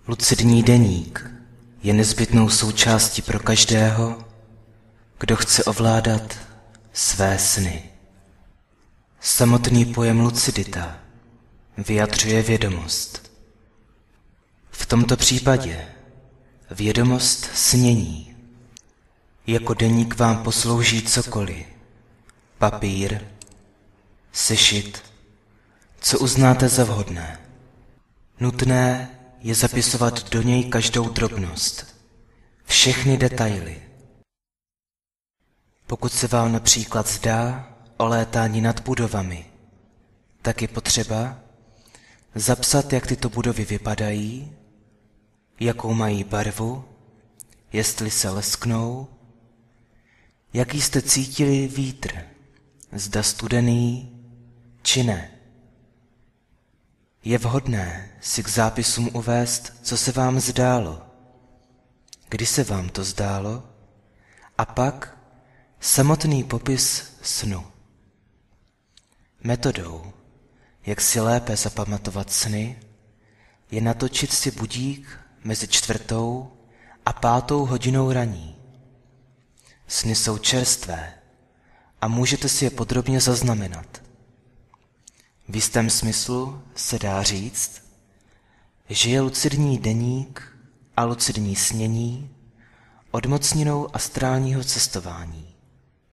Lucidní deník je nezbytnou součástí pro každého, kdo chce ovládat své sny. Samotný pojem lucidita vyjadřuje vědomost. V tomto případě vědomost snění. Jako deník vám poslouží cokoliv. Papír, sešit, co uznáte za vhodné. Nutné je zapisovat do něj každou drobnost, všechny detaily. Pokud se vám například zdá o létání nad budovami, tak je potřeba zapsat, jak tyto budovy vypadají, jakou mají barvu, jestli se lesknou, jaký jste cítili vítr, zda studený či ne. Je vhodné si k zápisům uvést, co se vám zdálo, kdy se vám to zdálo, a pak samotný popis snu. Metodou, jak si lépe zapamatovat sny, je natočit si budík mezi 4. a 5. hodinou raní. Sny jsou čerstvé a můžete si je podrobně zaznamenat. V jistém smyslu se dá říct, že je lucidní deník a lucidní snění odmocninou astrálního cestování.